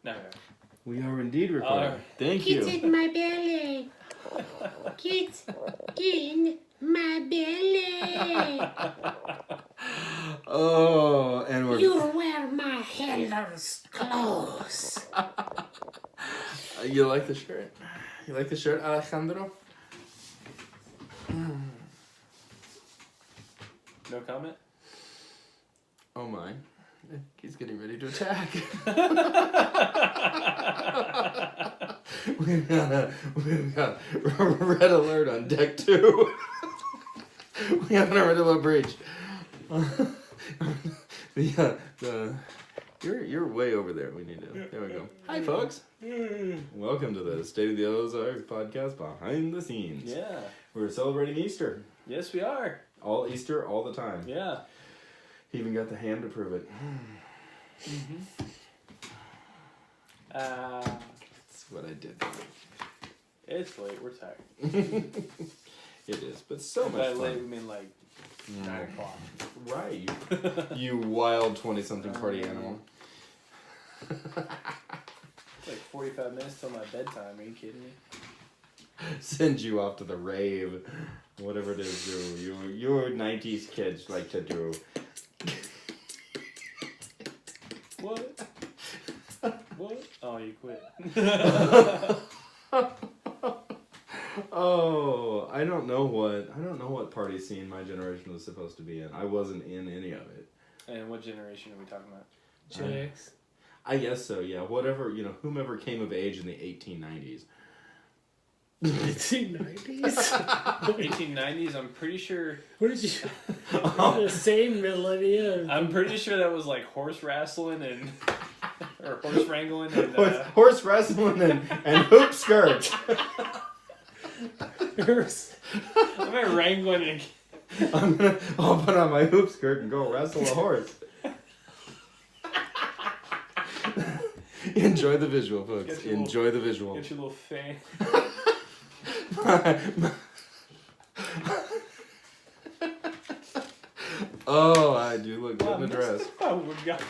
No. We are indeed recording. Thank you. Kids in my belly. Kids in my belly. Oh, and we're... You wear my heller's clothes. You like the shirt? You like the shirt, Alejandro? No comment? Oh my. He's getting ready to attack. We've got red alert on deck 2. We have a red alert breach. You're way over there. We need to. There we go. Hi, folks. Welcome to the State of the Ozarks podcast behind the scenes. Yeah. We're celebrating Easter. Yes, we are. All Easter, all the time. Yeah. He even got the ham to prove it. That's what I did. It's late. We're tired. It is, but so much By fun. late, we mean like 9 o'clock. Right, you wild 20-something party animal. It's like 45 minutes till my bedtime. Are you kidding me? Send you off to the rave, whatever it is your 90s kids like to do. What? What? Oh, you quit. Oh, I don't know what party scene my generation was supposed to be in. I wasn't in any of it. And what generation are we talking about? Gen X. I guess so, yeah. Whatever, whomever came of age in the 1890s. 1890s? 1890s, I'm pretty sure... What did you... The same millennium. I'm pretty sure that was like horse wrestling and... or horse wrangling and... Horse wrestling and hoop skirts. I'm at wrangling and... I'll put on my hoop skirt and go wrestle a horse. Enjoy the visual, folks. Enjoy the visual. Get your little fan. Oh, I do look good in a dress. Oh, my God.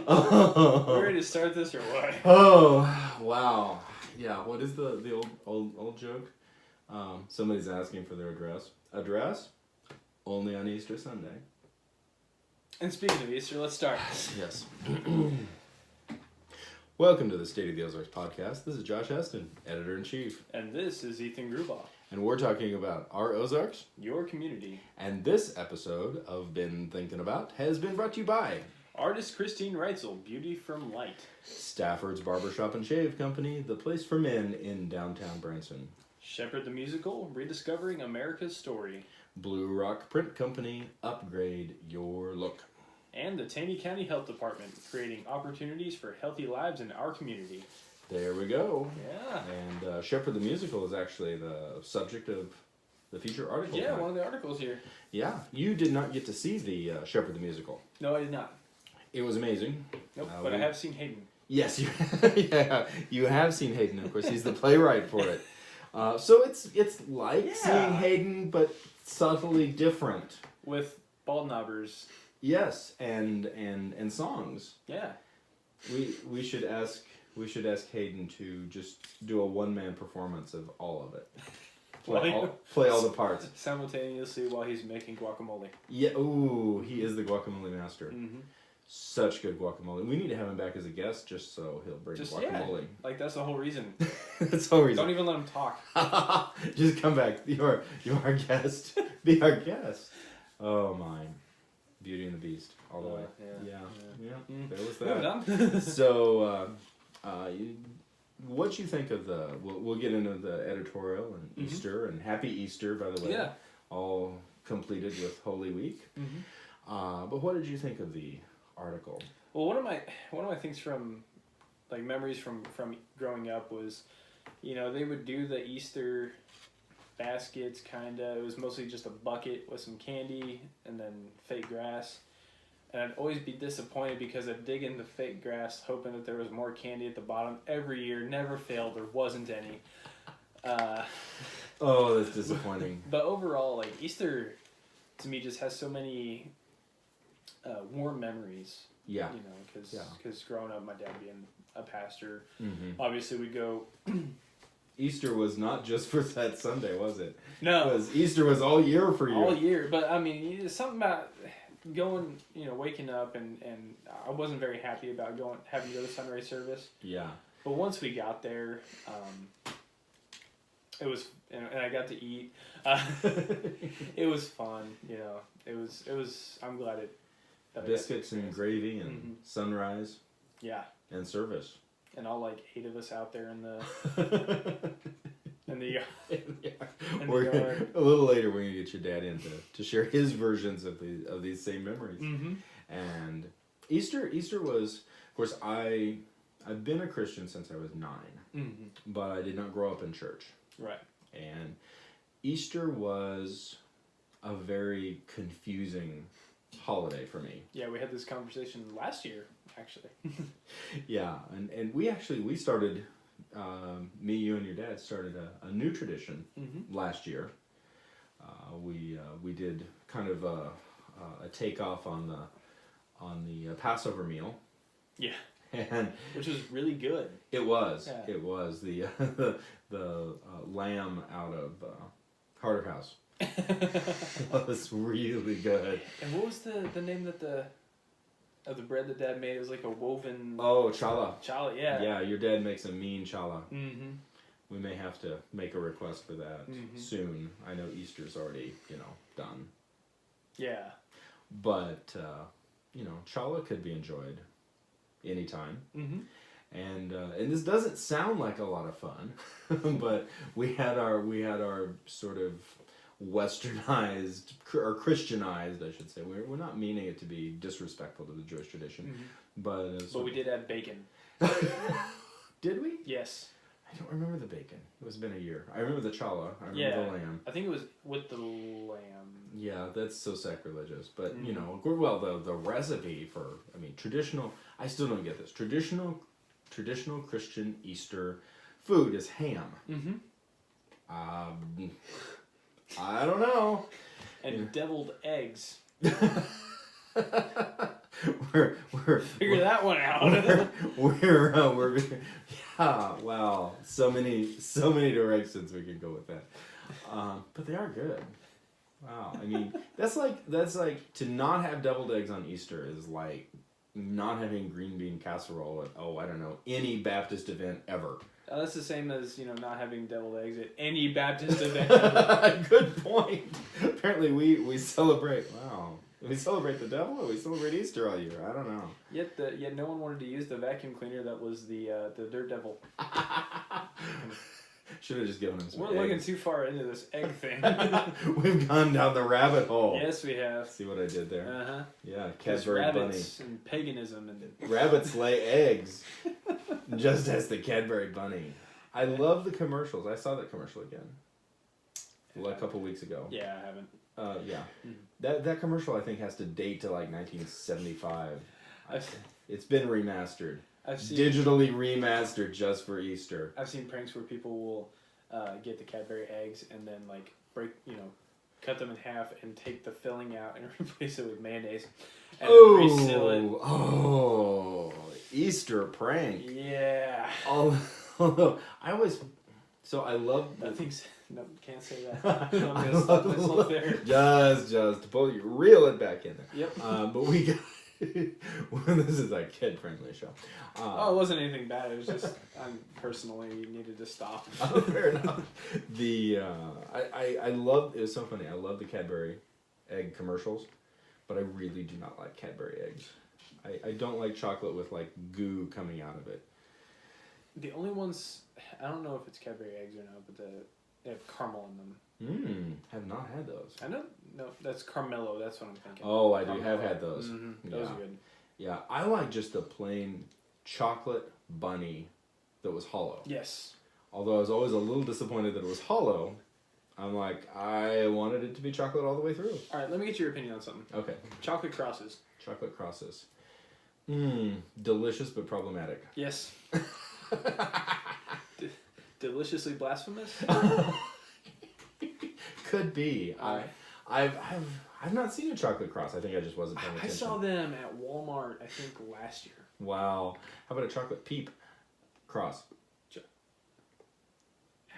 Oh. We're ready to start this or what? Oh, wow. Yeah, what is the old joke? Somebody's asking for their address. Address? Only on Easter Sunday. And speaking of Easter, let's start. Yes. Welcome to the State of the Ozarks podcast. This is Josh Heston, Editor-in-Chief. And this is Ethan Grubaugh. And we're talking about our Ozarks. Your community. And this episode of Been Thinking About has been brought to you by... Artist Christine Reitzel, Beauty from Light. Stafford's Barbershop and Shave Company, the place for men in downtown Branson. Shepherd the Musical, Rediscovering America's Story. Blue Rock Print Company, upgrade your look. And the Taney County Health Department, creating opportunities for healthy lives in our community. There we go. Yeah. And Shepherd the Musical is actually the subject of the feature article. Yeah, tonight. one of the articles here. Yeah, you did not get to see the Shepherd the Musical. No, I did not. It was amazing. Nope, but I have seen Hayden. Yes, you have seen Hayden. Of course, he's the playwright for it. So it's like seeing Hayden, but subtly different. With bald knobbers. Yes, and songs. Yeah. We should ask Hayden to just do a one-man performance of all of it. Play all the parts Simultaneously while he's making guacamole. Yeah. Ooh, he is the guacamole master. Mm-hmm. Such good guacamole. We need to have him back as a guest just so he'll bring guacamole. Yeah, like that's the whole reason. That's the whole reason. Don't even let him talk. Just come back. You're our guest. Be our guest. Oh my. Beauty and the Beast. All the way. Yeah. There was that. So, what you think of the... We'll get into the editorial and Easter, and Happy Easter, by the way. Yeah. All completed with Holy Week. Mm-hmm. But what did you think of the article? Well, one of my things from, like, memories from growing up was, they would do the Easter baskets, kinda. It was mostly just a bucket with some candy and then fake grass. And I'd always be disappointed because I'd dig into fake grass hoping that there was more candy at the bottom. Every year, never failed, there wasn't any. Oh, that's disappointing. But overall, like, Easter, to me, just has so many warm memories. Yeah. You know, because growing up, my dad being a pastor, Mm-hmm. obviously we'd go. Easter was not just for that Sunday, was it? No. Easter was all year for you. All year, but I mean, there's something about going, waking up, and I wasn't very happy about having to go to sunrise service. Yeah. But once we got there, it was, and I got to eat. It was fun, It was. I'm glad it. Biscuits and gravy and sunrise. Yeah. And service. And all 8 of us out there in the in the yard. A little later, we're gonna get your dad in to share his versions of these same memories. Mm-hmm. And Easter was, of course, I've been a Christian since I was 9, but I did not grow up in church. Right. And Easter was a very confusing holiday for me. Yeah, we had this conversation last year, actually. Yeah, and we started, me, you, and your dad started a new tradition last year. We did kind of a takeoff on the Passover meal. Yeah. And which was really good. It was. Yeah. It was the lamb out of Carter House. It was really good. And what was the name of the bread that Dad made? It was like a woven. Oh, challah. Challah, yeah. Yeah, your dad makes a mean challah. Mm-hmm. We may have to make a request for that soon. I know Easter's already, done. Yeah. But challah could be enjoyed anytime. Mm-hmm. And this doesn't sound like a lot of fun, but we had our sort of westernized or Christianized, I should say. We're not meaning it to be disrespectful to the Jewish tradition, but we did have bacon. Did we? Yes. I don't remember the bacon. It's been a year. I remember the challah. I remember the lamb. I think it was with the lamb. Yeah, that's so sacrilegious. But the recipe for traditional. I still don't get this. Traditional Christian Easter food is ham. Mm-hmm. I don't know. And deviled eggs. we're figure that one out. we're yeah. Wow. So many directions we could go with that. But they are good. Wow. That's like to not have deviled eggs on Easter is like not having green bean casserole at any Baptist event ever. That's the same as not having deviled eggs at any Baptist event. Good point. Apparently we celebrate. Wow. We celebrate the devil, or we celebrate Easter all year. I don't know. Yet no one wanted to use the vacuum cleaner that was the dirt devil. Should have just given him some We're eggs. looking too far into this egg thing. We've gone down the rabbit hole. Yes, we have. See what I did there? Uh-huh. Yeah, Cadbury bunny. Rabbits and paganism and rabbits lay eggs, just as the Cadbury bunny. I love the commercials. I saw that commercial again. A couple weeks ago. Yeah, I haven't. Yeah. Mm-hmm. That commercial I think has to date to like 1975. It's been remastered. Digitally remastered just for Easter. I've seen pranks where people will get the Cadbury eggs and then cut them in half and take the filling out and replace it with mayonnaise and reseal it. Oh, Easter prank. Yeah. Although I always, I love. No, can't say that. I'm gonna stop myself there. Just reel it back in there. Yep. But we got. This is a kid-friendly show. It wasn't anything bad. It was just I personally needed to stop. Fair enough. I love. It was so funny. I love the Cadbury egg commercials, but I really do not like Cadbury eggs. I don't like chocolate with goo coming out of it. The only ones I don't know if it's Cadbury eggs or not, but they have caramel in them. Have not had those. I know. No, that's Carmelo. That's what I'm thinking. Oh, I do have had those. Mm-hmm. Those are good. Yeah, I like just the plain chocolate bunny that was hollow. Yes. Although I was always a little disappointed that it was hollow. I'm like, I wanted it to be chocolate all the way through. All right, let me get your opinion on something. Okay. Chocolate crosses. Chocolate crosses. Delicious but problematic. Yes. Deliciously blasphemous? Could be. I've not seen a chocolate cross. I think I just wasn't paying attention. I saw them at Walmart, I think, last year. Wow. How about a chocolate peep cross?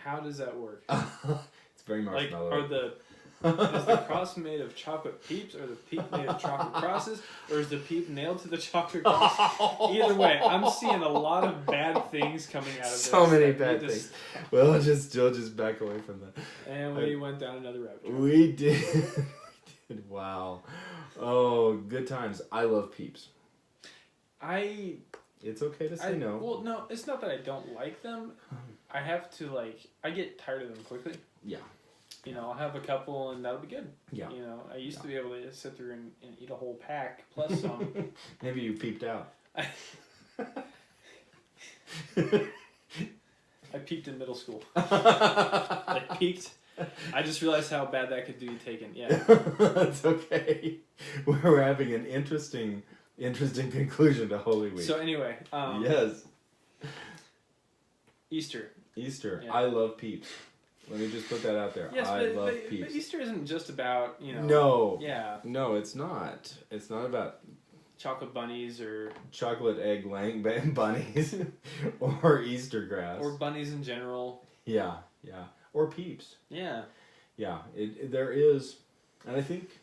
How does that work? It's very marshmallow. Is the cross made of chocolate peeps, or the peep made of chocolate crosses, or is the peep nailed to the chocolate cross? Either way, I'm seeing a lot of bad things coming out of this. So many bad things. Well, you'll just back away from that. And we went down another rabbit trail. We did. Wow. Oh, good times. I love Peeps. It's okay to say no. Well, no, it's not that I don't like them. I have to, I get tired of them quickly. Yeah. You know, I'll have a couple and that'll be good. Yeah. You know, I used to be able to sit through and eat a whole pack plus some. Maybe you peeped out. I peaked in middle school. I peaked. I just realized how bad that could do you taken. Yeah. That's okay. We're having an interesting conclusion to Holy Week. So anyway. Yes. Easter. Yeah. I love Peeps. Let me just put that out there. Yes, I love Peeps. But Easter isn't just about, No. Yeah. No, it's not. It's not about chocolate bunnies or chocolate egg laying bunnies or Easter grass. Or bunnies in general. Yeah. Or Peeps. Yeah. Yeah. There is, and I think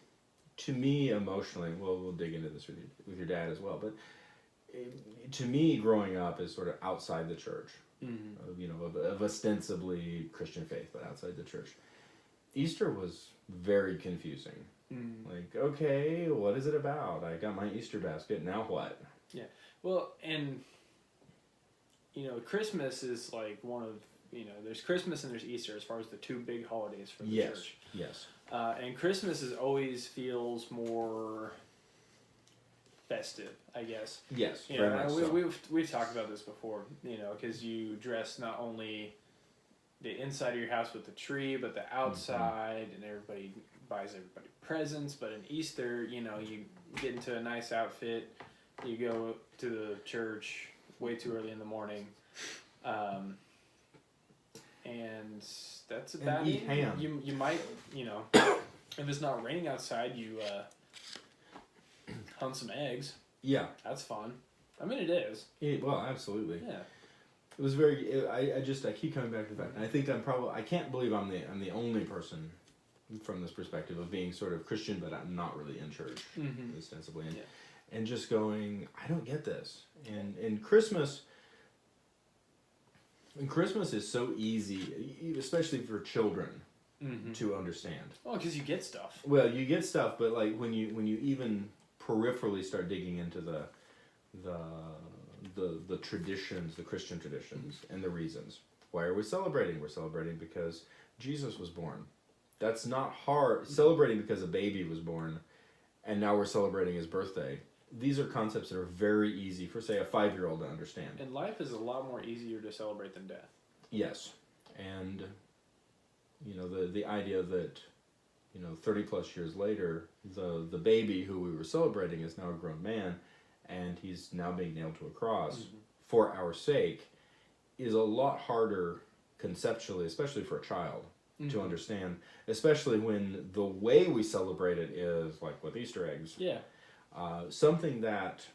to me emotionally, we'll dig into this with your dad as well, but to me growing up is sort of outside the church. Mm-hmm. Of ostensibly Christian faith, but outside the church. Easter was very confusing. Mm. Okay, what is it about? I got my Easter basket, now what? Yeah. Well, and, Christmas is one of, there's Christmas and there's Easter as far as the two big holidays for the church. Yes. And Christmas always feels more festive, I guess. Yes, very much so. We've talked about this before, because you dress not only the inside of your house with the tree, but the outside, and everybody buys everybody presents. But in Easter, you get into a nice outfit, you go to the church way too early in the morning, and that's about eat ham. You might, if it's not raining outside, you hunt some eggs. Yeah. That's fun. I mean, it is. Well, absolutely. Yeah. It was very. I keep coming back to the fact, and I think I can't believe I'm the only person from this perspective of being sort of Christian, but I'm not really in church, ostensibly, and just going, I don't get this. And Christmas is so easy, especially for children, to understand. Well, because you get stuff. Well, you get stuff, but when you even peripherally start digging into the traditions, the Christian traditions, and the reasons. Why are we celebrating? We're celebrating because Jesus was born. That's not hard. Celebrating because a baby was born, and now we're celebrating his birthday. These are concepts that are very easy for, say, a 5-year-old to understand. And life is a lot more easier to celebrate than death. Yes. And, the idea that, 30 plus years later, the baby who we were celebrating is now a grown man, and he's now being nailed to a cross for our sake, is a lot harder conceptually, especially for a child, to understand, especially when the way we celebrate it is with Easter eggs. Yeah. Something that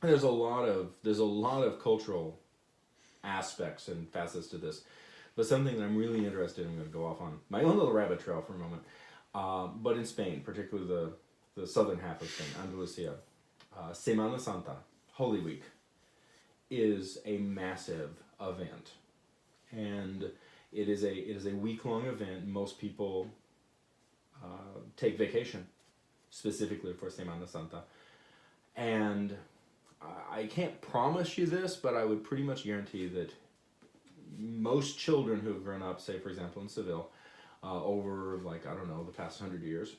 there's a lot of cultural aspects and facets to this, but something that I'm really interested in, I'm going to go off on my own little rabbit trail for a moment. But in Spain, particularly the southern half of Spain, Andalusia, Semana Santa, Holy Week, is a massive event, and it is a week-long event. Most people take vacation specifically for Semana Santa, and I can't promise you this, but I would pretty much guarantee that most children who have grown up, say for example in Seville, over the past 100 years,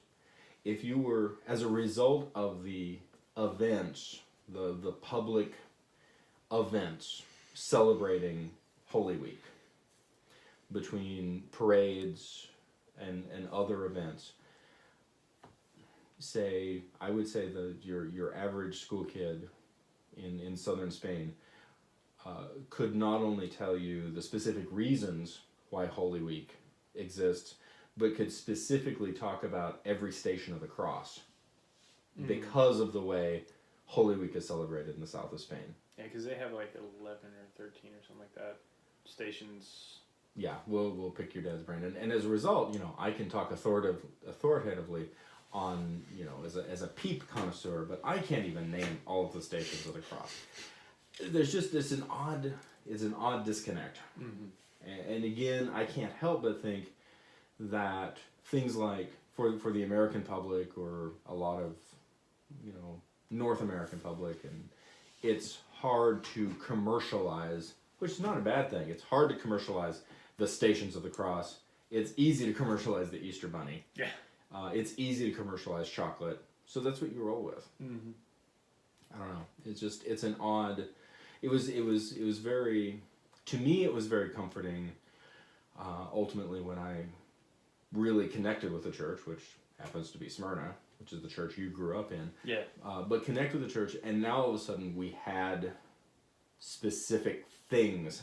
if you were, as a result of the events, the public events celebrating Holy Week, between parades and other events, I would say that your average school kid in southern Spain could not only tell you the specific reasons why Holy Week exists, but could specifically talk about every station of the cross because of the way Holy Week is celebrated in the south of Spain. Yeah, because they have like 11 or 13 or something like that stations. Yeah, we'll pick your dad's brain, and as a result, you know, I can talk authoritatively on, you know, as a peep connoisseur, but I can't even name all of the stations of the cross. There's just it's an odd disconnect, and again, I can't help but think that things like for the American public or a lot of, you know, North American public, and it's hard to commercialize, which is not a bad thing. It's hard to commercialize the Stations of the Cross. It's easy to commercialize the Easter Bunny. Yeah. It's easy to commercialize chocolate. So that's what you roll with. Mm-hmm. I don't know. It's just, it's an odd, it was very, to me it was very comforting, ultimately when I really connected with the church, which happens to be Smyrna, which is the church you grew up in. Yeah. But connect with the church, and now all of a sudden we had specific things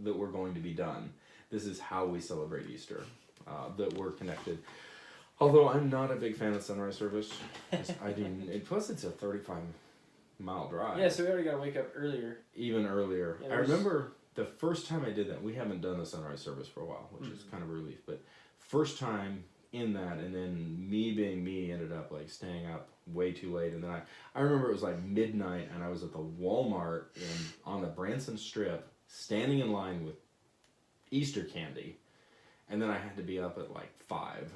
that were going to be done. This is how we celebrate Easter, that we're connected. Although I'm not a big fan of sunrise service. I do, and plus it's a 35-mile drive. Yeah, so we already got to wake up earlier. Even earlier. Yeah, I remember the first time I did that, we haven't done the sunrise service for a while, which is kind of a relief, but first time in that, and then me being me ended up like staying up way too late, and then I remember it was like midnight, and I was at the Walmart on the Branson Strip, standing in line with Easter candy, and then I had to be up at like 5.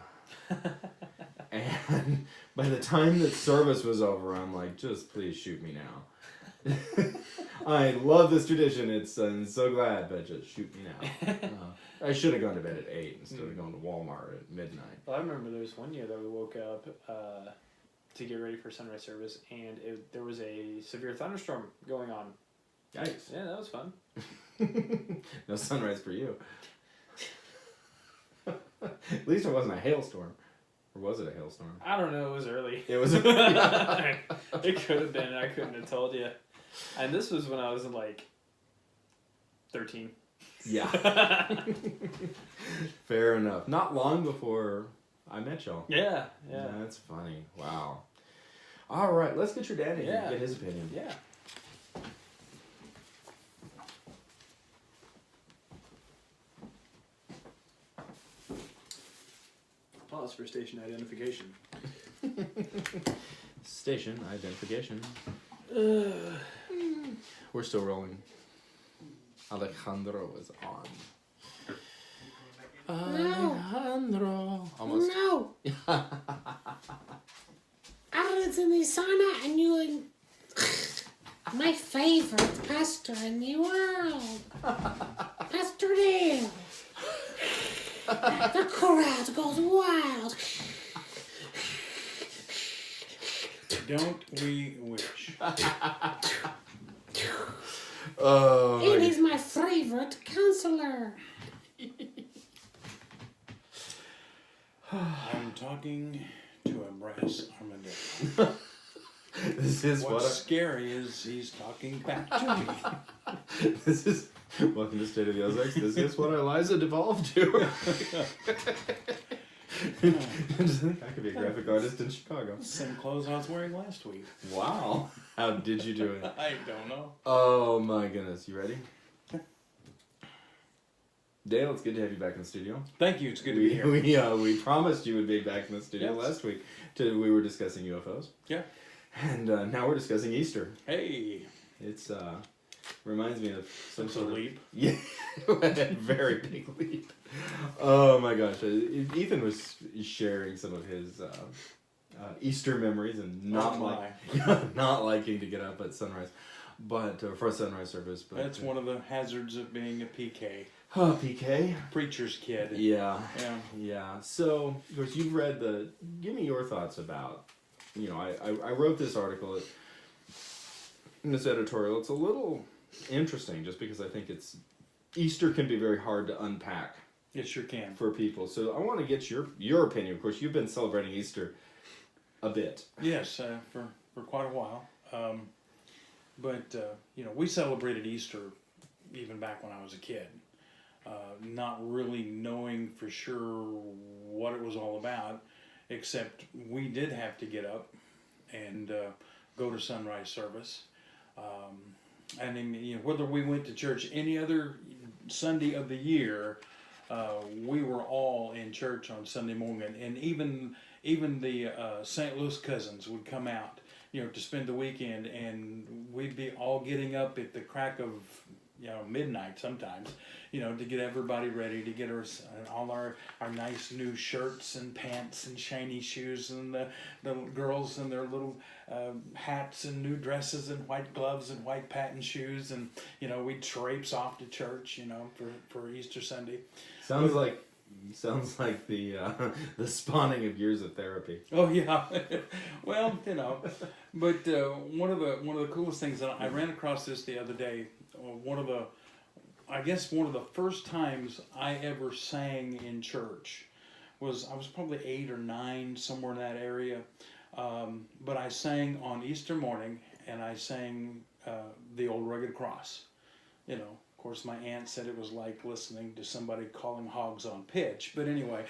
And by the time that service was over, I'm like, just please shoot me now. I love this tradition. I'm so glad, but just shoot me now. I should have gone to bed at 8 instead of going to Walmart at midnight. Well, I remember there was one year that we woke up to get ready for sunrise service, and there was a severe thunderstorm going on. Yikes. Yeah, that was fun. No sunrise for you. At least it wasn't a hailstorm. Or was it a hailstorm? I don't know. It was early. It was. It could have been. I couldn't have told you. And this was when I was like 13. Yeah. Fair enough. Not long before I met y'all. Yeah. Yeah. That's funny. Wow. All right. Let's get your dad in here and get his opinion. Yeah. Pause for station identification. Station identification. We're still rolling. Alejandro is on. Alejandro. Almost. No. Argentina and you my favorite pastor in the world. Pastor Dale. The crowd goes wild. Don't we wish? Oh. And he's my favorite counselor. I'm talking to a brass armadillo. This is What's scary is he's talking back to me. This is welcome to State of the Ozarks. This is what our lives have devolved to. Just think I could be a graphic artist in Chicago. Same clothes I was wearing last week. Wow. How did you do it? I don't know. Oh my goodness. You ready? Dale, it's good to have you back in the studio. Thank you. It's good to be here. We promised you would be back in the studio Yes. last week. We were discussing UFOs. Yeah. And now we're discussing Easter. Hey. It's reminds me of some It's a sort of leap. Yeah, a very big leap. Oh my gosh, Ethan was sharing some of his Easter memories and not not liking to get up at sunrise, but for a sunrise service. But That's one of the hazards of being a PK. Oh, PK. Preacher's kid. Yeah. Yeah. Yeah. So, of course, you've read give me your thoughts about, you know, I wrote this article in this editorial. It's a little interesting just because I think Easter can be very hard to unpack. It sure can. For people. So I want to get your opinion. Of course, you've been celebrating Easter a bit. Yes, for quite a while. But, you know, we celebrated Easter even back when I was a kid. not really knowing for sure what it was all about, except we did have to get up and go to sunrise service. And then, you know, whether we went to church any other Sunday of the year, we were all in church on Sunday morning, and even the St. Louis cousins would come out, you know, to spend the weekend, and we'd be all getting up at the crack of, you know, midnight sometimes, you know, to get everybody ready, to get all our nice new shirts and pants and shiny shoes, and the girls in their little hats and new dresses and white gloves and white patent shoes, and, you know, we'd traipse off to church, you know, for Easter Sunday. Sounds like the spawning of years of therapy. Oh yeah, well, you know, but one of the coolest things that I ran across this the other day. One of the first times I ever sang in church I was probably 8 or 9, somewhere in that area. But I sang on Easter morning, and I sang the Old Rugged Cross. You know, of course, my aunt said it was like listening to somebody calling hogs on pitch. But anyway.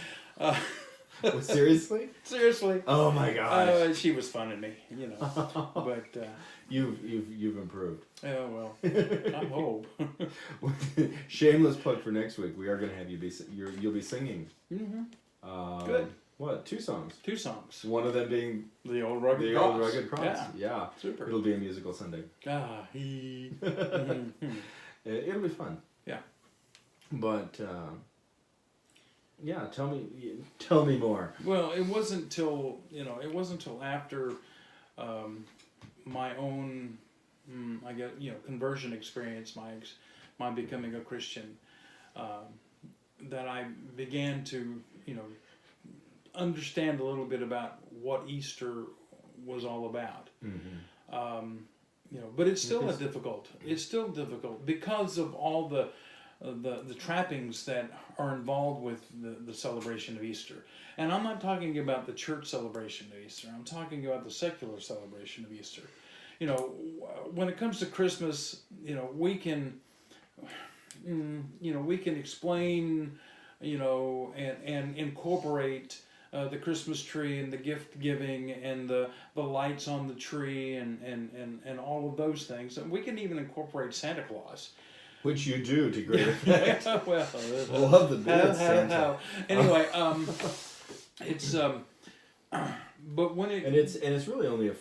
Seriously? Seriously. Oh my gosh. She was funning me, you know. But you've improved. Oh well, I hope. Shameless plug for next week. We are going to have you'll be singing. Mm-hmm. Good. What? 2 songs. 2 songs. One of them being the Old Rugged Old Rugged Cross. Yeah. Super. It'll be a musical Sunday. It'll be fun. Yeah. But yeah, tell me more. Well, it wasn't till after my own, I guess, you know, conversion experience, my becoming a Christian, that I began to, you know, understand a little bit about what Easter was all about. Mm-hmm. You know, but it's still difficult. It's still difficult because of all the trappings that are involved with the celebration of Easter. And I'm not talking about the church celebration of Easter. I'm talking about the secular celebration of Easter. You know, when it comes to Christmas, you know, we can explain, you know, and incorporate the Christmas tree and the gift giving and the lights on the tree and all of those things. And we can even incorporate Santa Claus. Which you do to great effect. Well, love the bit, Santa. Anyway, it's but when it and it's really only a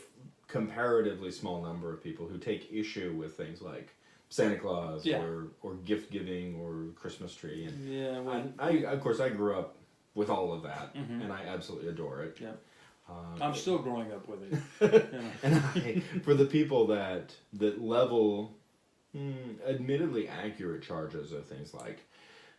comparatively small number of people who take issue with things like Santa Claus or gift giving or Christmas tree. And I grew up with all of that, mm-hmm. and I absolutely adore it. Yeah. I'm still growing up with it. You know. And for the people that level admittedly accurate charges of things like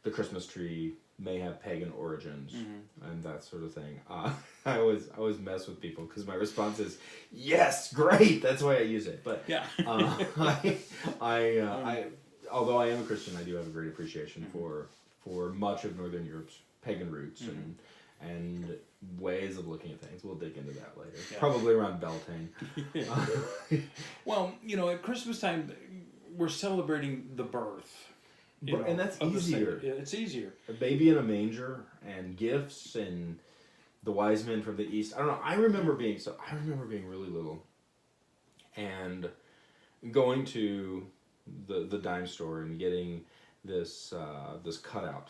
the Christmas tree may have pagan origins, mm-hmm. and that sort of thing, I always mess with people because my response is, yes, great, that's why I use it. But yeah. I although I am a Christian, I do have a great appreciation mm-hmm. for much of Northern Europe's pagan roots mm-hmm. and ways of looking at things. We'll dig into that later. Yeah. Probably around Beltane. Well, you know, at Christmas time, we're celebrating the birth. And that's easier. It's easier. A baby in a manger and gifts and the wise men from the east. I don't know. I remember being really little and going to the dime store and getting this cutout.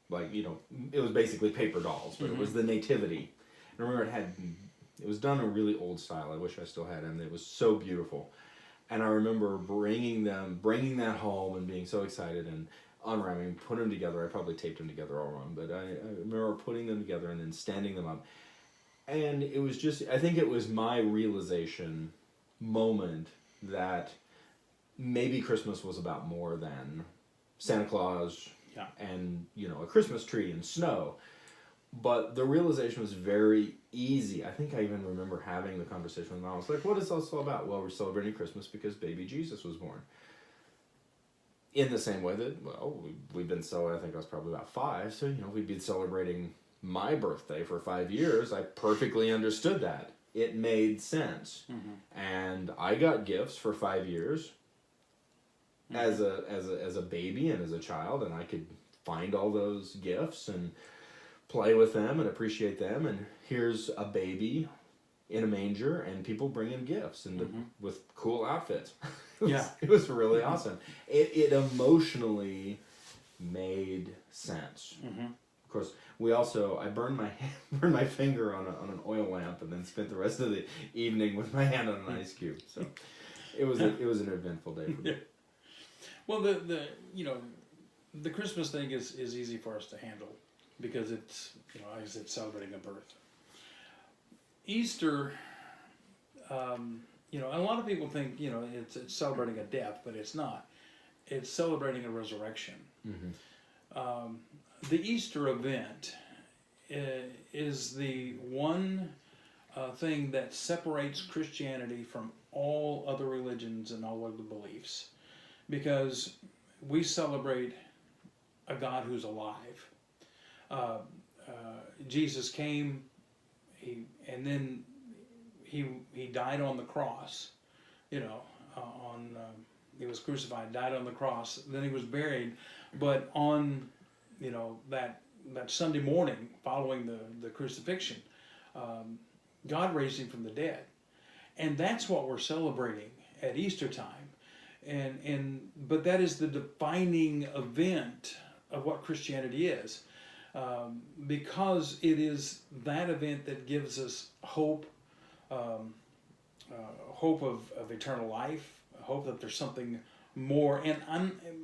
Like, you know, it was basically paper dolls, but mm-hmm. it was the nativity. And I remember it was done in a really old style. I wish I still had them. It was so beautiful. And I remember bringing that home and being so excited and unwrapping, putting them together. I probably taped them together all wrong, but I remember putting them together and then standing them up. And it was I think it was my realization moment that maybe Christmas was about more than Santa Claus and, you know, a Christmas tree and snow. But the realization was very easy. I think I even remember having the conversation with Mom. I was like, what is this all about? Well, we're celebrating Christmas because baby Jesus was born. In the same way that, well, we've been celebrating, I think I was probably about 5, so, you know, we'd been celebrating my birthday for 5 years. I perfectly understood that. It made sense. Mm-hmm. And I got gifts for 5 years mm-hmm. as a baby and as a child, and I could find all those gifts and play with them and appreciate them. And here's a baby in a manger, and people bring him gifts and with cool outfits. It was really awesome. It emotionally made sense. Of course, I burned my finger on an oil lamp, and then spent the rest of the evening with my hand on an ice cube. So it was an eventful day for me. Well, the Christmas thing is easy for us to handle because it's, like I said, celebrating a birth. Easter, a lot of people think it's celebrating a death, but it's not. It's celebrating a resurrection. The Easter event is the one thing that separates Christianity from all other religions and all other beliefs, because we celebrate a God who's alive. Jesus came, and then he died on the cross. He was crucified, died on the cross. Then he was buried, but on that Sunday morning following the crucifixion, God raised him from the dead, and that's what we're celebrating at Easter time. But that is the defining event of what Christianity is, because it is that event that gives us hope, hope of eternal life, hope that there's something more. And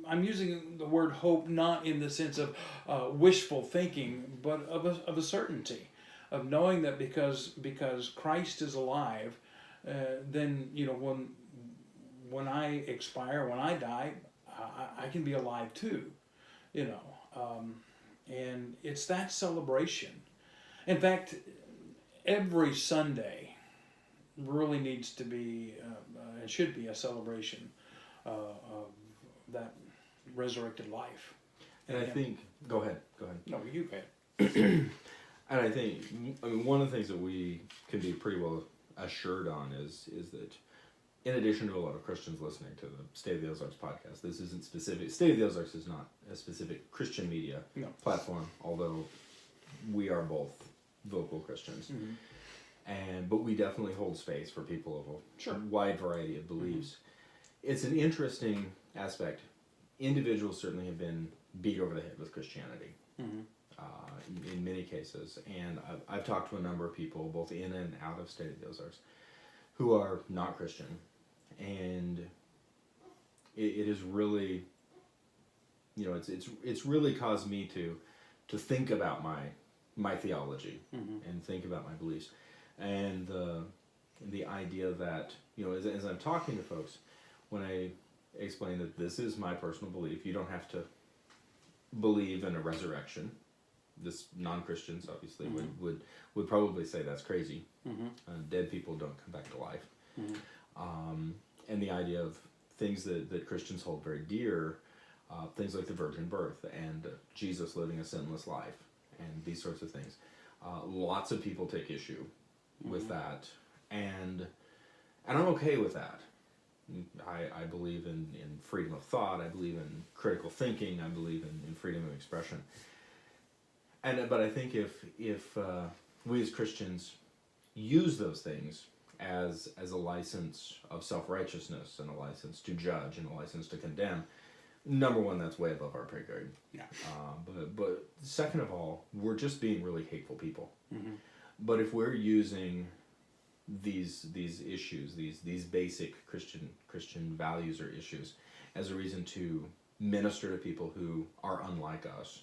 I'm using the word hope not in the sense of wishful thinking, but of a certainty, of knowing that because Christ is alive, then when I expire, when I die, I can be alive too, and it's that celebration. In fact, every Sunday really needs to be, it should be a celebration of that resurrected life. And I think, go ahead. No, you go ahead. And I think, one of the things that we can be pretty well assured on is that, in addition to a lot of Christians listening to the State of the Ozarks podcast, this isn't specific. State of the Ozarks is not a specific Christian media platform, although we are both vocal Christians. But we definitely hold space for people of a wide variety of beliefs. It's an interesting aspect. Individuals certainly have been beat over the head with Christianity in many cases. And I've talked to a number of people, both in and out of State of the Ozarks, who are not Christian. And it is really, it's really caused me to think about my theology and think about my beliefs. And the idea that, as I'm talking to folks, when I explain that this is my personal belief, you don't have to believe in a resurrection. This non-Christians obviously would probably say that's crazy. Dead people don't come back to life. And the idea of things that Christians hold very dear, things like the virgin birth and Jesus living a sinless life and these sorts of things. Lots of people take issue with that, and I'm okay with that. I believe in freedom of thought. I believe in critical thinking. I believe in freedom of expression. But I think if we as Christians use those things as a license of self-righteousness and a license to judge and a license to condemn, number one, that's way above our pay grade. But second of all, we're just being really hateful people. But if we're using these issues, these basic Christian values or issues, as a reason to minister to people who are unlike us,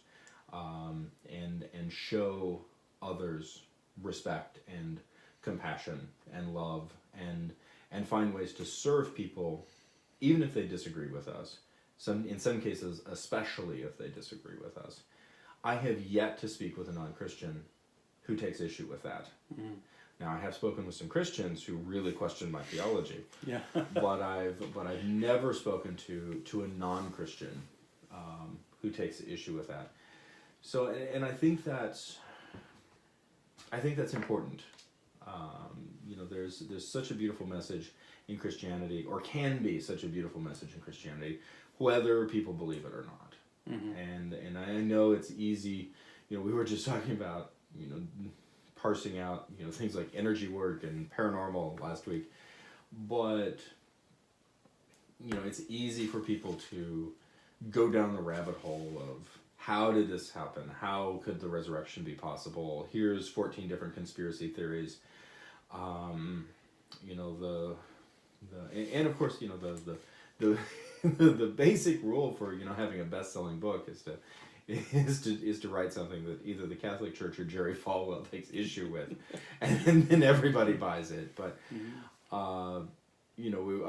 and show others respect and compassion and love, and find ways to serve people, even if they disagree with us. In some cases, especially if they disagree with us. I have yet to speak with a non-Christian who takes issue with that. Now, I have spoken with some Christians who really question my theology. but I've never spoken to a non-Christian who takes issue with that. So, and I think that's important. There's such a beautiful message in Christianity, or can be such a beautiful message in Christianity, whether people believe it or not. And I know it's easy. We were just talking about parsing out things like energy work and paranormal last week, but it's easy for people to go down the rabbit hole of how did this happen? How could the resurrection be possible? Here's 14 different conspiracy theories. And of course, the the basic rule for having a best-selling book is to write something that either the Catholic Church or Jerry Falwell takes issue with, and then everybody buys it. But I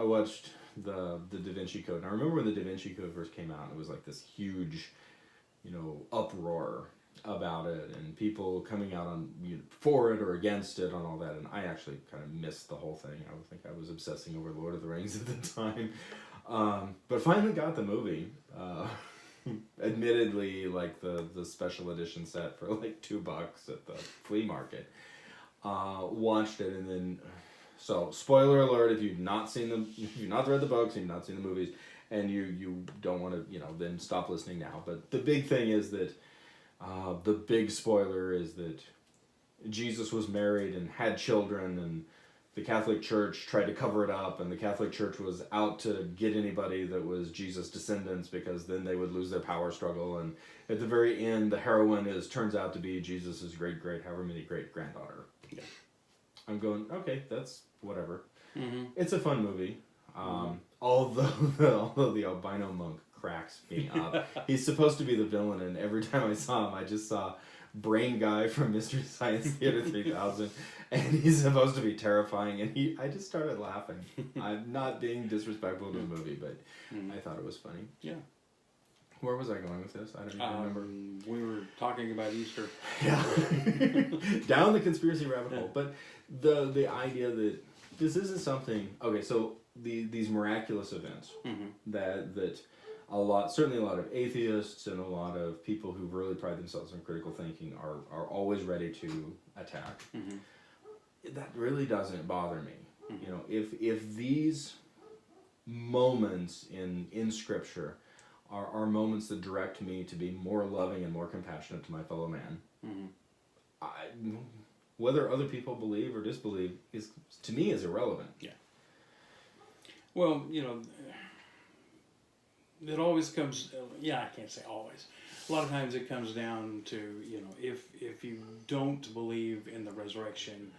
watched the Da Vinci Code, and I remember when the Da Vinci Code first came out, it was like this huge uproar about it, and people coming out on for it or against it on all that, and I actually kind of missed the whole thing. I think I was obsessing over Lord of the Rings at the time, but finally got the movie. Admittedly, like the special edition set for like $2 at the flea market. Watched it, and then so spoiler alert: if you've not read the books, you've not seen the movies, and you don't want to then stop listening now. But the big thing is that the big spoiler is that Jesus was married and had children, and the Catholic Church tried to cover it up, and the Catholic Church was out to get anybody that was Jesus' descendants because then they would lose their power struggle. And at the very end, the heroine turns out to be Jesus' however many great-granddaughter. Yeah. I'm going, okay, that's whatever. Mm-hmm. It's a fun movie. Although the albino monk cracks me up. He's supposed to be the villain, and every time I saw him, I just saw Brain Guy from Mystery Science Theater 3000, and he's supposed to be terrifying, and I just started laughing. I'm not being disrespectful to the movie, but I thought it was funny. Yeah. Where was I going with this? I don't even remember. We were talking about Easter. Yeah. Down the conspiracy rabbit hole. But the idea that this isn't something... Okay, so these miraculous events that certainly a lot of atheists and a lot of people who really pride themselves on critical thinking are always ready to attack. That really doesn't bother me. If these moments in Scripture are moments that direct me to be more loving and more compassionate to my fellow man, whether other people believe or disbelieve to me is irrelevant. Yeah. Well, it always comes, I can't say always. A lot of times it comes down to, if you don't believe in the resurrection,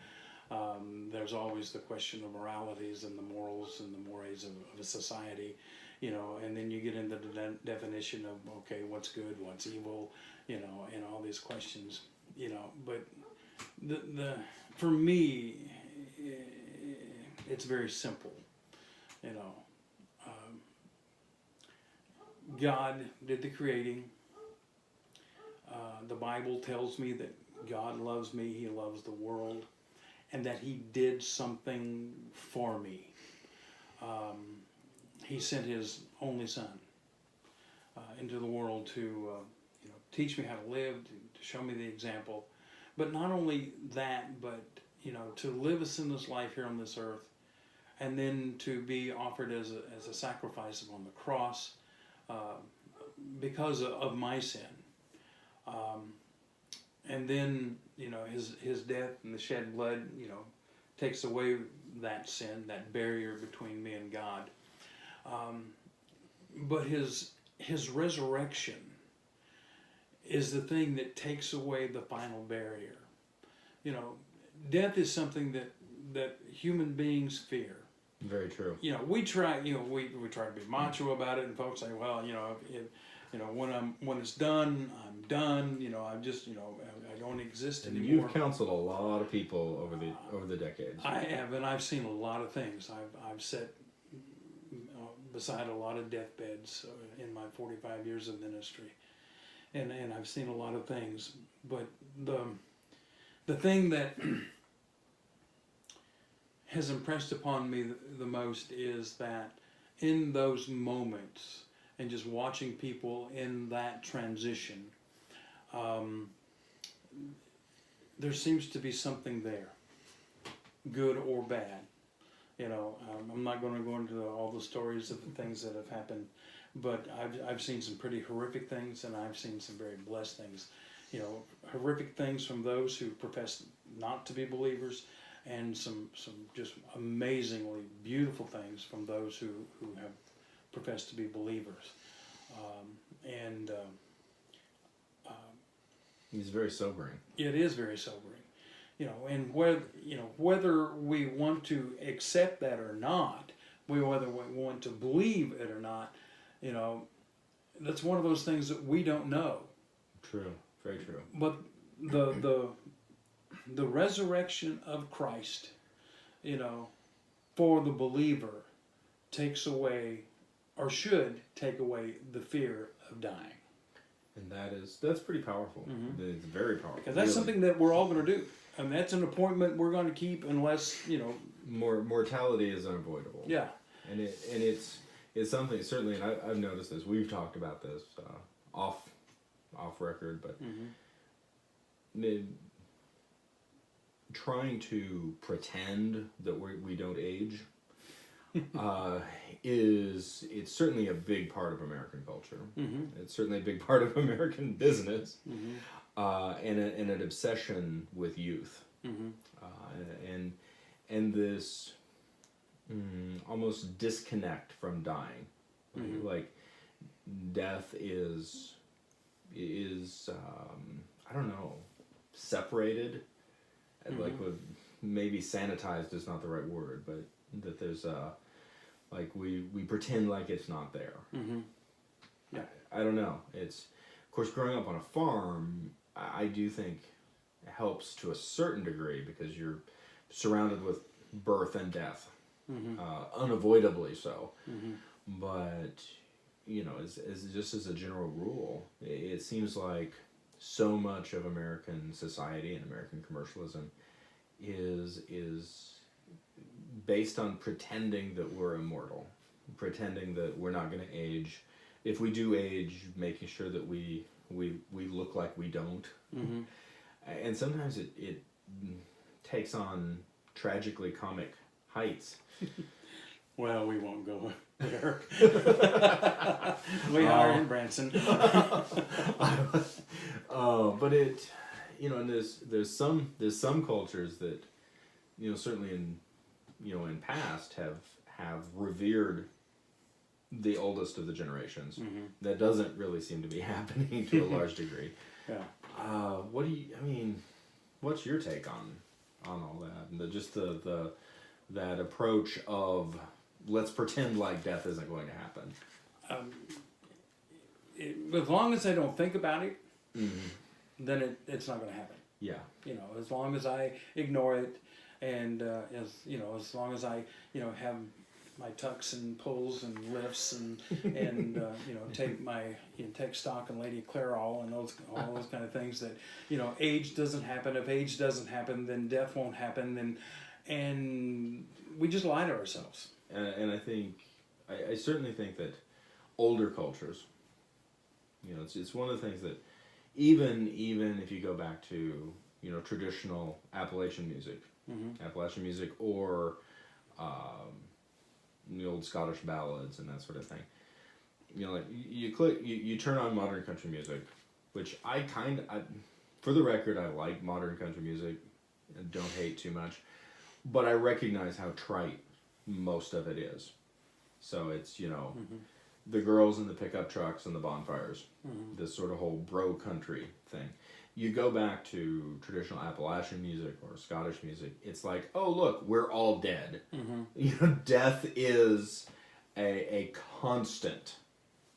there's always the question of moralities and the morals and the mores of a society, and then you get into the definition of, okay, what's good, what's evil, and all these questions, but for me, it's very simple, God did the creating. The Bible tells me that God loves me, He loves the world, and that He did something for me. He sent His only Son into the world to teach me how to live, to show me the example. But not only that, but to live a sinless life here on this earth, and then to be offered as a sacrifice upon the cross because of my sin. And then, his death and the shed blood, takes away that sin, that barrier between me and God. But his resurrection is the thing that takes away the final barrier. Death is something that human beings fear. Very true. We try. We try to be macho about it, and folks say, "Well, when it's done, I'm done. I'm just, I don't exist and anymore." You've counseled a lot of people over the decades. I have, and I've seen a lot of things. I've sat beside a lot of deathbeds in my 45 years of ministry, and I've seen a lot of things. But the thing that has impressed upon me the most is that in those moments, and just watching people in that transition, there seems to be something there, good or bad. I'm not going to go into all the stories of the things that have happened, but I've seen some pretty horrific things, and I've seen some very blessed things. Horrific things from those who profess not to be believers, and some just amazingly beautiful things from those who have professed to be believers. It's very sobering. It is very sobering. And whether we want to accept that or not, whether we want to believe it or not, that's one of those things that we don't know. True, very true. But the resurrection of Christ, for the believer, takes away, or should take away, the fear of dying. And that's pretty powerful. Mm-hmm. It's very powerful. Because that's something that we're all going to do. And that's an appointment we're going to keep unless, mortality is unavoidable. Yeah. And it's something, certainly, and I've noticed this, we've talked about this off record, but trying to pretend that we don't age it's certainly a big part of American culture. Mm-hmm. It's certainly a big part of American business, and an obsession with youth, and this almost disconnect from dying. Like death is I don't know, separated, like with maybe sanitized is not the right word, but that there's like we pretend like it's not there. Yeah, I don't know. It's, of course, growing up on a farm, I do think helps to a certain degree because you're surrounded with birth and death, unavoidably so. But as just as a general rule, it seems like so much of American society and American commercialism is based on pretending that we're immortal, pretending that we're not going to age. If we do age, making sure that we look like we don't. And sometimes it takes on tragically comic heights. Well, we won't go there. We are in Branson. But it, and there's some cultures that, certainly in past have revered the oldest of the generations. That doesn't really seem to be happening to a large degree. Yeah. What's your take on all that, and that approach of let's pretend like death isn't going to happen? As long as I don't think about it, then it's not going to happen. Yeah. As long as I ignore it, and as long as I have my tucks and pulls and lifts and take stock in Lady Clairol and all those kind of things, that age doesn't happen. If age doesn't happen, then death won't happen, and we just lie to ourselves. And I certainly think that older cultures, it's one of the things that even if you go back to traditional Appalachian music, or the old Scottish ballads and that sort of thing. Like you turn on modern country music, which I for the record, I like modern country music and don't hate too much, but I recognize how trite most of it is. So it's, the girls in the pickup trucks and the bonfires, this sort of whole bro country thing. You go back to traditional Appalachian music or Scottish music, it's like, oh, look, we're all dead. Death is a constant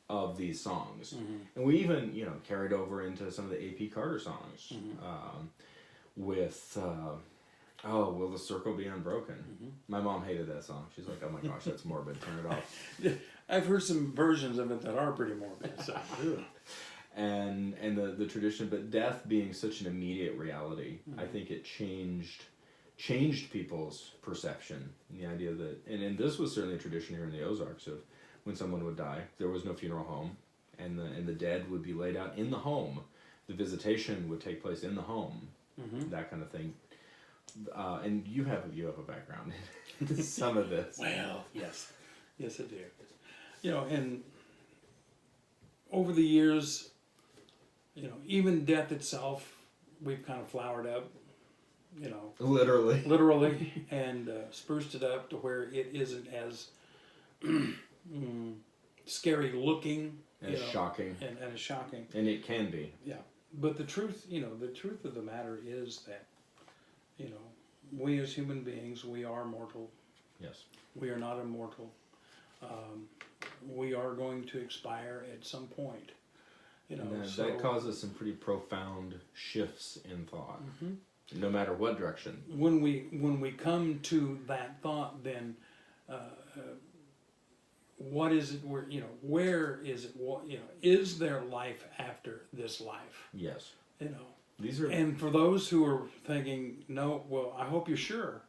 of these songs. And we even, carried over into some of the A.P. Carter songs with, Will the Circle Be Unbroken? My mom hated that song. She's like, oh my gosh, that's morbid, turn it off. I've heard some versions of it that are pretty morbid. So. And the tradition, but death being such an immediate reality, I think it changed people's perception. And the idea that, and this was certainly a tradition here in the Ozarks, of when someone would die, there was no funeral home, and the dead would be laid out in the home. The visitation would take place in the home, that kind of thing. and you have a background in some of this. Well, yes, I do. You know, and over the years, you know, even death itself, we've kind of flowered up, you know, literally, and spruced it up to where it isn't as scary looking, and shocking, and as shocking, and it can be. Yeah, but the truth of the matter is that, you know, we as human beings, we are mortal. Yes. We are not immortal. We are going to expire at some point. You know, that causes some pretty profound shifts in thought, no matter what direction. When we come to that thought, then what is it? Where where is it? What, is there life after this life? Yes. You know. These are. And for those who are thinking, no, well, I hope you're sure.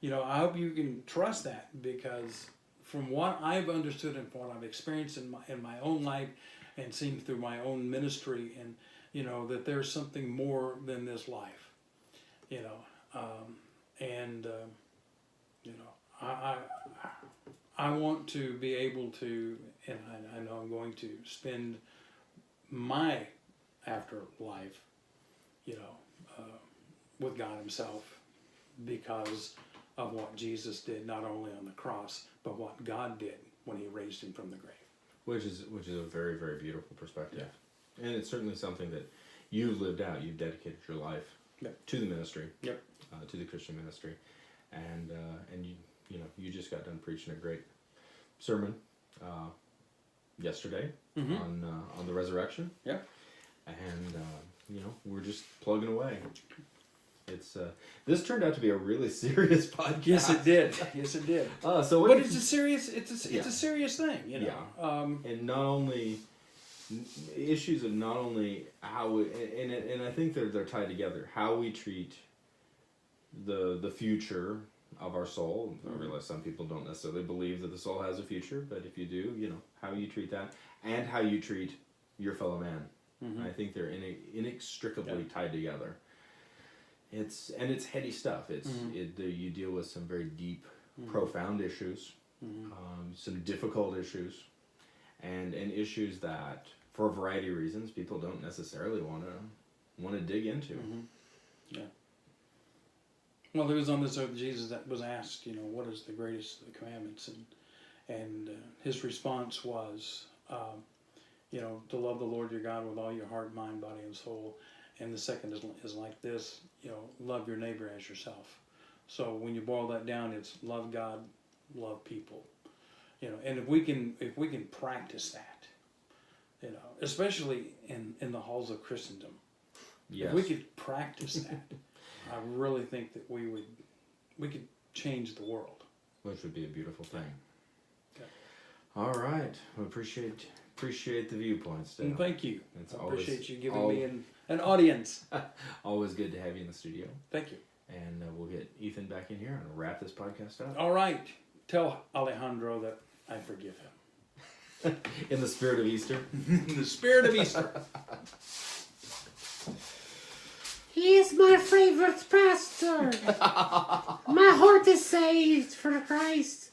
You know, I hope you can trust that, because from what I've understood and from what I've experienced in my own life and seen through my own ministry, and you know, that there's something more than this life. You know, you know, I want to be able to, and I know I'm going to spend my afterlife, you know, with God Himself, because of what Jesus did, not only on the cross, but what God did when He raised Him from the grave. Which is a very, very beautiful perspective. Yeah. And it's certainly something that you've lived out. You've dedicated your life to the ministry, to the Christian ministry, and you just got done preaching a great sermon yesterday on the resurrection. Yeah. And we're just plugging away. It's this turned out to be a really serious podcast. Yes, it did. Yes, it did. But it's a serious. It's a serious thing, you know. Yeah. And not only issues of not only how we, and I think they're tied together. How we treat the future of our soul. I realize some people don't necessarily believe that the soul has a future, but if you do, you know how you treat that, and how you treat your fellow man. I think they're inextricably tied together. It's heady stuff. You deal with some very deep, profound issues, some difficult issues, and issues that, for a variety of reasons, people don't necessarily want to dig into. Yeah. Well, there was on this earth Jesus that was asked, you know, what is the greatest of the commandments, and his response was, you know, to love the Lord your God with all your heart, mind, body, and soul. And the second is like this, you know, love your neighbor as yourself. So when you boil that down, it's love God, love people. You know, and if we can practice that, you know, especially in the halls of Christendom, if we could practice that, I really think that we could change the world. Which would be a beautiful thing. Okay. All right. Well, appreciate the viewpoints, Dale. Thank you. I appreciate you giving me an audience. Always good to have you in the studio. Thank you. And we'll get Ethan back in here and wrap this podcast up. All right. Tell Alejandro that I forgive him. In the spirit of Easter? In the spirit of Easter. He is my favorite pastor. My heart is saved for Christ.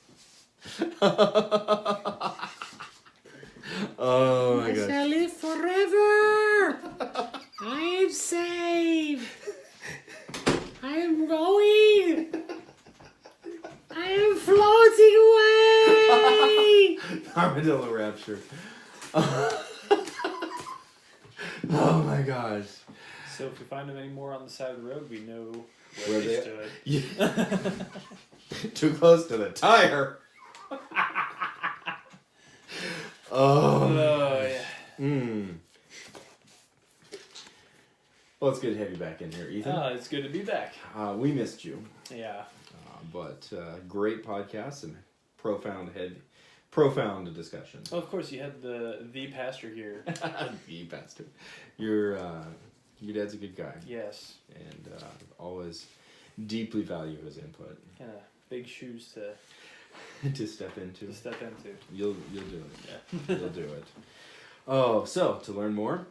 Oh my God. I shall live forever. I am saved. I am going. I am floating away. Armadillo rapture. Oh my gosh. So if we find them any more on the side of the road, we know Where they they- stood. Yeah. Too close to the tire. Oh yeah. Well, it's good to have you back in here, Ethan. It's good to be back. We missed you. Yeah. But great podcast and profound discussion. Well, of course, you had the pastor here. The pastor. Your dad's a good guy. Yes. And always deeply value his input. Kind of big shoes to step into. You'll do it. Yeah. You'll do it. Oh, so to learn more,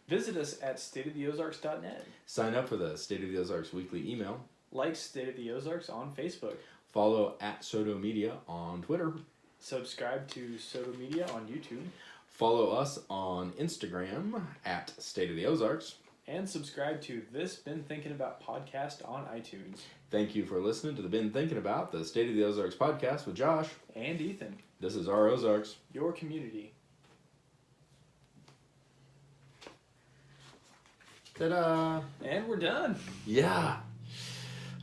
visit us at stateoftheozarks.net. sign up for the State of the Ozarks weekly email. Like State of the Ozarks on Facebook. Follow at Soto Media on Twitter. Subscribe to Soto Media on YouTube. Follow us on Instagram at State of the Ozarks. And subscribe to This Been Thinking About podcast on iTunes. Thank you for listening to the Been Thinking About, the State of the Ozarks podcast with Josh. And Ethan. This is our Ozarks. Your community. Ta-da! And we're done. Yeah.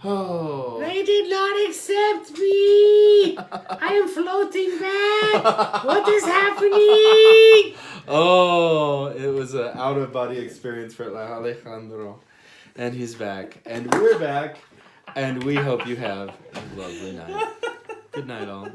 Oh. They did not accept me! I am floating back! What is happening? Oh, it was an out-of-body experience for Alejandro. And he's back. And we're back. And we hope you have a lovely night. Good night, all.